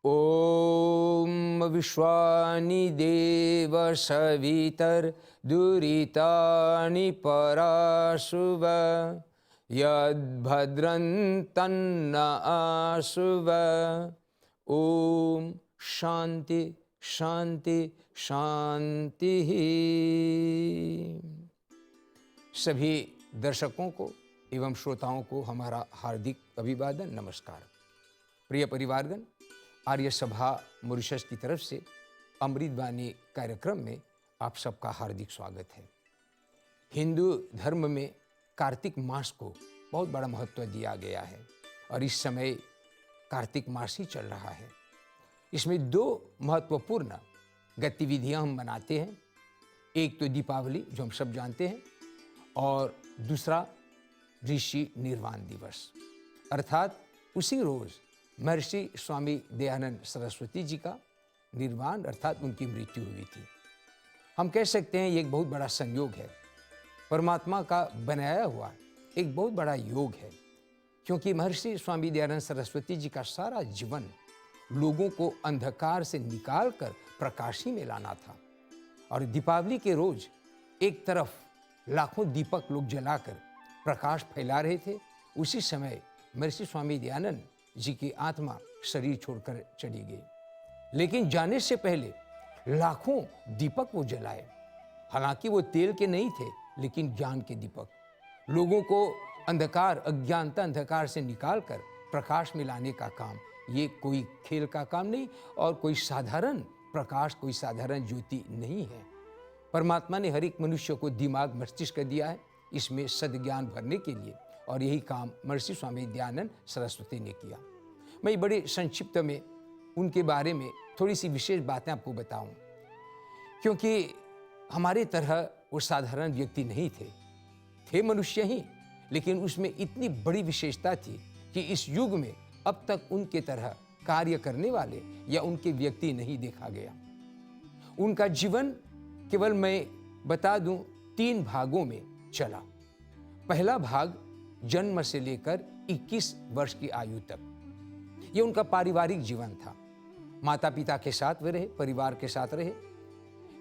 ॐ विश्वानि देव सवितर दुरितानि पराशुव यद्भद्रं तन्न आशुव। ओम शांति शांति शांति। सभी दर्शकों को एवं श्रोताओं को हमारा हार्दिक अभिवादन, नमस्कार। प्रिय परिवारगण, आर्य सभा मॉरिशस की तरफ से अमृतवाणी कार्यक्रम में आप सबका हार्दिक स्वागत है। हिंदू धर्म में कार्तिक मास को बहुत बड़ा महत्व दिया गया है और इस समय कार्तिक मास ही चल रहा है। इसमें दो महत्वपूर्ण गतिविधियां हम मनाते हैं। एक तो दीपावली जो हम सब जानते हैं, और दूसरा ऋषि निर्वाण दिवस, अर्थात उसी रोज महर्षि स्वामी दयानंद सरस्वती जी का निर्वाण अर्थात उनकी मृत्यु हुई थी। हम कह सकते हैं ये एक बहुत बड़ा संयोग है, परमात्मा का बनाया हुआ एक बहुत बड़ा योग है, क्योंकि महर्षि स्वामी दयानंद सरस्वती जी का सारा जीवन लोगों को अंधकार से निकालकर प्रकाशी में लाना था। और दीपावली के रोज एक तरफ लाखों दीपक लोग जलाकर प्रकाश फैला रहे थे, उसी समय महर्षि स्वामी दयानंद जी की आत्मा शरीर छोड़कर चली गई। लेकिन जाने से पहले लाखों दीपक वो जलाए। हालांकि वो तेल के नहीं थे, लेकिन ज्ञान के दीपक लोगों को अंधकार, अज्ञानता अंधकार से निकालकर प्रकाश में लाने का काम, ये कोई खेल का काम नहीं और कोई साधारण प्रकाश, कोई साधारण ज्योति नहीं है। परमात्मा ने हर एक मनुष्य को दिमाग, मस्तिष्क दिया है इसमें सद्ज्ञान भरने के लिए, और यही काम महर्षि स्वामी दयानंद सरस्वती ने किया। मैं बड़े संक्षिप्त में उनके बारे में थोड़ी सी विशेष बातें आपको बताऊं, क्योंकि हमारे तरह वो साधारण व्यक्ति नहीं थे मनुष्य ही, लेकिन उसमें इतनी बड़ी विशेषता थी कि इस युग में अब तक उनके तरह कार्य करने वाले या उनके व्यक्ति नहीं देखा गया। उनका जीवन केवल मैं बता दूं 3 भागों में चला। पहला भाग जन्म से लेकर 21 वर्ष की आयु तक, ये उनका पारिवारिक जीवन था। माता पिता के साथ वे रहे, परिवार के साथ रहे,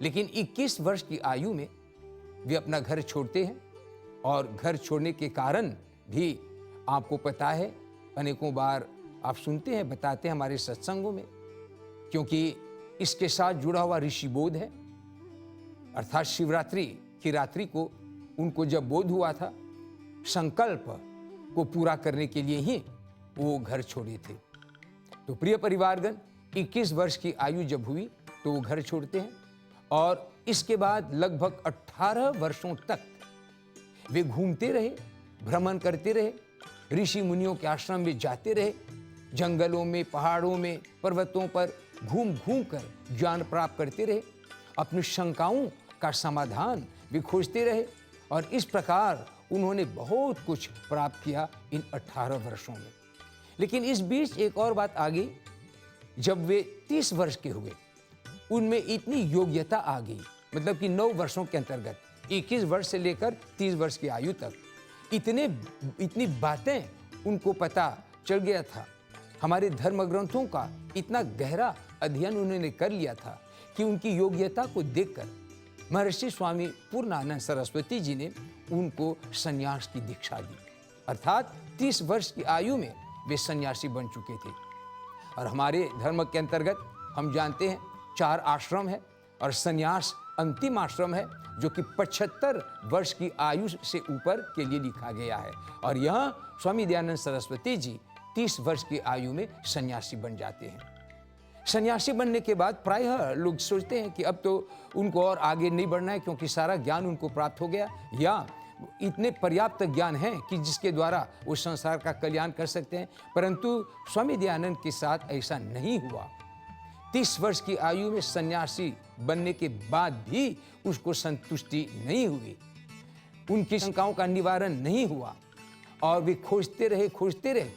लेकिन 21 वर्ष की आयु में वे अपना घर छोड़ते हैं। और घर छोड़ने के कारण भी आपको पता है, अनेकों बार आप सुनते हैं, बताते हैं हमारे सत्संगों में, क्योंकि इसके साथ जुड़ा हुआ ऋषि बोध है। अर्थात शिवरात्रि की रात्रि को उनको जब बोध हुआ था, संकल्प को पूरा करने के लिए ही वो घर छोड़े थे। तो प्रिय परिवारगण, 21 वर्ष की आयु जब हुई तो वो घर छोड़ते हैं, और इसके बाद लगभग 18 वर्षों तक वे घूमते रहे, भ्रमण करते रहे, ऋषि मुनियों के आश्रम में जाते रहे, जंगलों में, पहाड़ों में, पर्वतों पर घूम घूम कर ज्ञान प्राप्त करते रहे, अपनी शंकाओं का समाधान भी खोजते रहे, और इस प्रकार उन्होंने बहुत कुछ प्राप्त किया इन 18 वर्षों में। लेकिन इस बीच एक और बात आ गई। जब वे 30 वर्ष के हुए, उनमें इतनी योग्यता आ गई, मतलब कि 9 वर्षों के अंतर्गत 21 वर्ष से लेकर 30 वर्ष की आयु तक इतनी बातें उनको पता चल गया था। हमारे धर्म ग्रंथों का इतना गहरा अध्ययन उन्होंने कर लिया था कि उनकी योग्यता को देखकर महर्षि स्वामी पूर्णानंद सरस्वती जी ने उनको सन्यास की दीक्षा दी। अर्थात 30 वर्ष की आयु में वे सन्यासी बन चुके थे। और हमारे धर्म के अंतर्गत हम जानते हैं 4 आश्रम है, और सन्यास अंतिम आश्रम है, जो कि 75 वर्ष की आयु से ऊपर के लिए लिखा गया है। और यहाँ स्वामी दयानंद सरस्वती जी 30 वर्ष की आयु में सन्यासी बन जाते हैं। सन्यासी बनने के बाद प्रायः लोग सोचते हैं कि अब तो उनको और आगे नहीं बढ़ना है, क्योंकि सारा ज्ञान उनको प्राप्त हो गया, या इतने पर्याप्त ज्ञान है कि जिसके द्वारा वो संसार का कल्याण कर सकते हैं। परंतु स्वामी दयानंद के साथ ऐसा नहीं हुआ। 30 वर्ष की आयु में सन्यासी बनने के बाद भी उसको संतुष्टि नहीं हुई, उनकी शंकाओं का निवारण नहीं हुआ, और वे खोजते रहे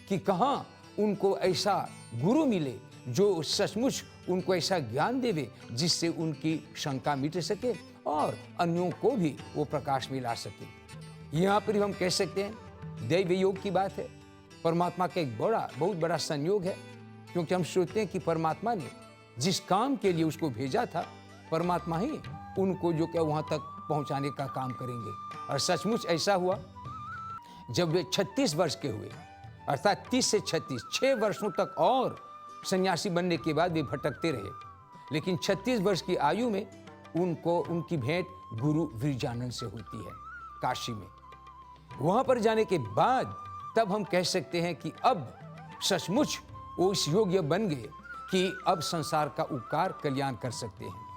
कि कहाँ उनको ऐसा गुरु मिले जो सचमुच उनको ऐसा ज्ञान देवे जिससे उनकी शंका मिट सके और अन्यों को भी वो प्रकाश में ला सके। यहाँ पर हम कह सकते हैं दैव योग की बात है। परमात्मा का एक बहुत बड़ा संयोग है क्योंकि हम सोचते हैं कि परमात्मा ने जिस काम के लिए उसको भेजा था, परमात्मा ही उनको जो क्या वहाँ तक पहुँचाने का काम करेंगे। और सचमुच ऐसा हुआ। जब वे 36 वर्ष के हुए, अर्थात 30 से 36, 6 वर्षों तक और सन्यासी बनने के बाद वे भटकते रहे। लेकिन 36 वर्ष की आयु में उनकी भेंट गुरु विरजानंद से होती है काशी में। वहाँ पर जाने के बाद तब हम कह सकते हैं कि अब सचमुच वो इस योग्य बन गए कि अब संसार का उपकार कल्याण कर सकते हैं।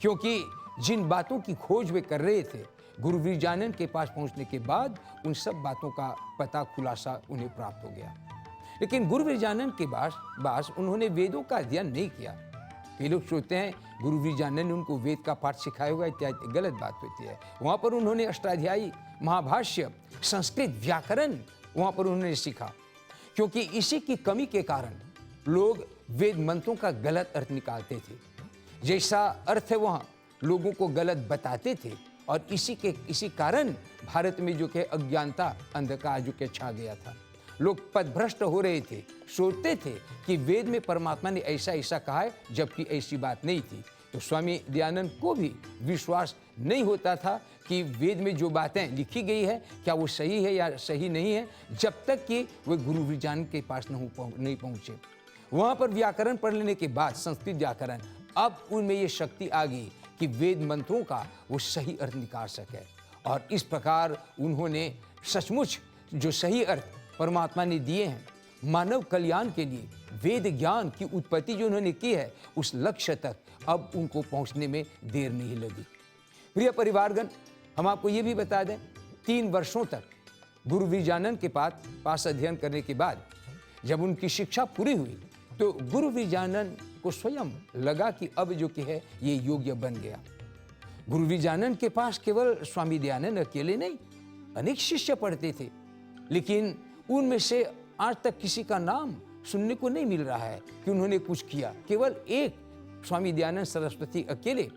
क्योंकि जिन बातों की खोज वे कर रहे थे, गुरु विरजानंद के पास पहुंचने के बाद उन सब बातों का पता खुलासा उन्हें प्राप्त हो गया। लेकिन गुरु विरजानंद के पास उन्होंने वेदों का अध्ययन नहीं किया। कई लोग सोचते हैं गुरु विरजानंद ने उनको वेद का पाठ सिखाया होगा, इत्यादि गलत बात होती है। वहाँ पर उन्होंने अष्टाध्यायी, महाभाष्य, संस्कृत, व्याकरण वहाँ पर उन्होंने सीखा। क्योंकि इसी की कमी के कारण लोग वेद मंत्रों का गलत अर्थ निकालते थे। जैसा अर्थ है वहाँ लोगों को गलत बताते थे, और इसी कारण भारत में जो कि अज्ञानता, अंधकार जो कि छा गया था। लोग पथभ्रष्ट हो रहे थे, सोचते थे कि वेद में परमात्मा ने ऐसा ऐसा कहा है, जबकि ऐसी बात नहीं थी। तो स्वामी दयानंद को भी विश्वास नहीं होता था कि वेद में जो बातें लिखी गई है क्या वो सही है या सही नहीं है, जब तक कि वे गुरु विरजानंद के पास नहीं पहुँचे। वहाँ पर व्याकरण पढ़ लेने के बाद, संस्कृत व्याकरण, अब उनमें ये शक्ति आ गई कि वेद मंत्रों का वो सही अर्थ निकाल सके। और इस प्रकार उन्होंने सचमुच जो सही अर्थ परमात्मा ने दिए हैं मानव कल्याण के लिए, वेद ज्ञान की उत्पत्ति जो उन्होंने की है, उस लक्ष्य तक अब उनको पहुंचने में देर नहीं लगी। प्रिय परिवारगण, हम आपको ये भी बता दें, 3 वर्षों तक गुरु विरजानंद के पास अध्ययन करने के बाद जब उनकी शिक्षा पूरी हुई तो गुरु विरजानंद को स्वयं लगा कि अब जो कि है ये योग्य बन गया। गुरु विरजानंद के पास केवल स्वामी दयानंद अकेले नहीं, अनेक शिष्य पढ़ते थे, लेकिन उनमें से आज तक किसी का नाम सुनने को नहीं मिल रहा है कि उन्होंने कुछ किया। केवल एक स्वामी दयानंद सरस्वती अकेले,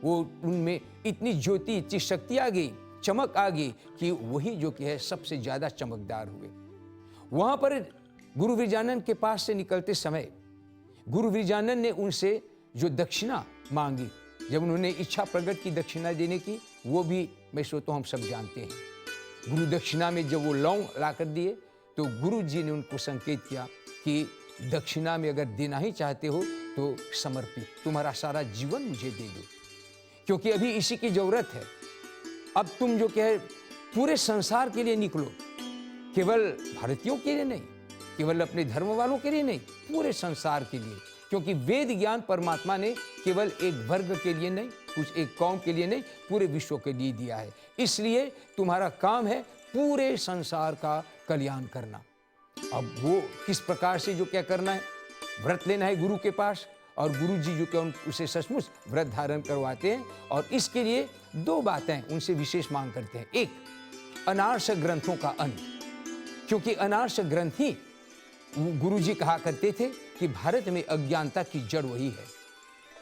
वो उनमें इतनी ज्योति, इतनी शक्ति आ गई, चमक आ गई कि वही जो कि है सबसे ज्यादा चमकदार हुए। वहां पर गुरु विरजानंद के पास से निकलते समय गुरु विरजानंद ने उनसे जो दक्षिणा मांगी, जब उन्होंने इच्छा प्रकट की दक्षिणा देने की, वो भी मैं सोचता हूँ हम सब जानते हैं। गुरु दक्षिणा में जब वो लौंग लाकर दिए तो गुरु जी ने उनको संकेत किया कि दक्षिणा में अगर देना ही चाहते हो तो समर्पित, तुम्हारा सारा जीवन मुझे दे दो, क्योंकि अभी इसी की जरूरत है। अब तुम जो क्या है पूरे संसार के लिए निकलो, केवल भारतीयों के लिए नहीं, केवल अपने धर्म वालों के लिए नहीं, पूरे संसार के लिए। क्योंकि वेद ज्ञान परमात्मा ने केवल एक वर्ग के लिए नहीं, कुछ एक कौम के लिए नहीं, पूरे विश्व के लिए दिया है। इसलिए तुम्हारा काम है पूरे संसार का कल्याण करना। अब वो किस प्रकार से जो क्या करना है, व्रत लेना है गुरु के पास, और गुरु जी जो क्या उसे सचमुच व्रत धारण करवाते हैं। और इसके लिए 2 बातें उनसे विशेष मांग करते हैं। एक, अनार्ष ग्रंथों का अंत, क्योंकि अनार्ष ग्रंथ ही गुरु जी कहा करते थे कि भारत में अज्ञानता की जड़ वही है।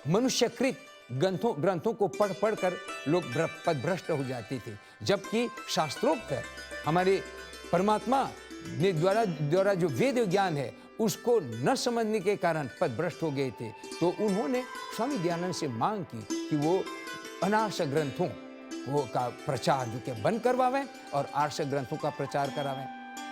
मनुष्यकृत ग्रंथों को पढ़ कर लोग पथभ्रष्ट हो जाते थे, जबकि शास्त्रोक्त हमारे परमात्मा ने द्वारा जो वेद ज्ञान है उसको न समझने के कारण पथभ्रष्ट हो गए थे। तो उन्होंने स्वामी दयानंद से मांग की कि वो अनार्ष ग्रंथों का प्रचार जो कि बंद करवावें और आर्ष ग्रंथों का प्रचार करावें।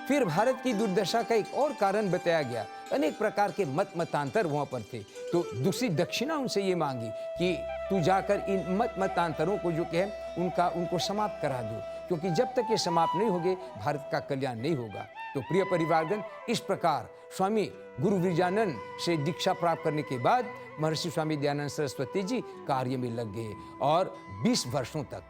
फिर भारत की दुर्दशा का एक और कारण बताया गया, अनेक प्रकार के मतांतर वहाँ पर थे। तो दूसरी दक्षिणा उनसे ये मांगी कि तू जाकर इन मतांतरों को जो है उनको समाप्त करा दो, क्योंकि जब तक ये समाप्त नहीं होंगे भारत का कल्याण नहीं होगा। तो प्रिय परिवारगण, इस प्रकार स्वामी गुरु विरजानंद से दीक्षा प्राप्त करने के बाद महर्षि स्वामी दयानंद सरस्वती जी कार्य में लग गए और 20 वर्षों तक,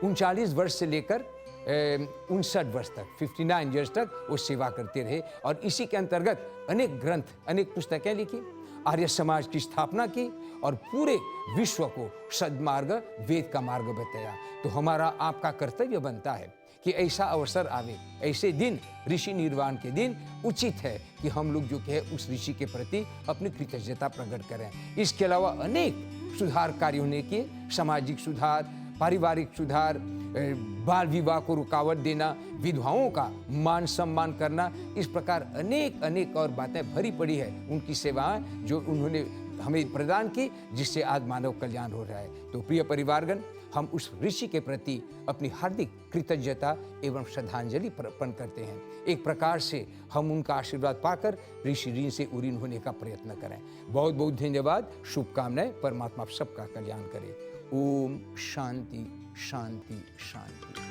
39 वर्ष से लेकर 59 वर्ष तक, 59 ईयर्स तक वो सेवा करते रहे। और इसी के अंतर्गत अनेक ग्रंथ, अनेक पुस्तकें लिखी, आर्य समाज की स्थापना की और पूरे विश्व को सद्मार्ग, वेद का मार्ग बताया। तो हमारा आपका कर्तव्य बनता है कि ऐसा अवसर आवे, ऐसे दिन, ऋषि निर्वाण के दिन, उचित है कि हम लोग जो है उस ऋषि के प्रति अपनी कृतज्ञता प्रकट करें। इसके अलावा अनेक सुधार कार्य होने के, सामाजिक सुधार, पारिवारिक सुधार, बाल विवाह को रुकावट देना, विधवाओं का मान सम्मान करना, इस प्रकार अनेक अनेक और बातें भरी पड़ी है उनकी सेवाएं जो उन्होंने हमें प्रदान की, जिससे आज मानव कल्याण हो रहा है। तो प्रिय परिवारगण, हम उस ऋषि के प्रति अपनी हार्दिक कृतज्ञता एवं श्रद्धांजलि अर्पण करते हैं। एक प्रकार से हम उनका आशीर्वाद पाकर ऋषि ऋण से उरीन होने का प्रयत्न करें। बहुत बहुत धन्यवाद, शुभकामनाएं। परमात्मा सबका कल्याण करे। ओम शांति शांति शांति।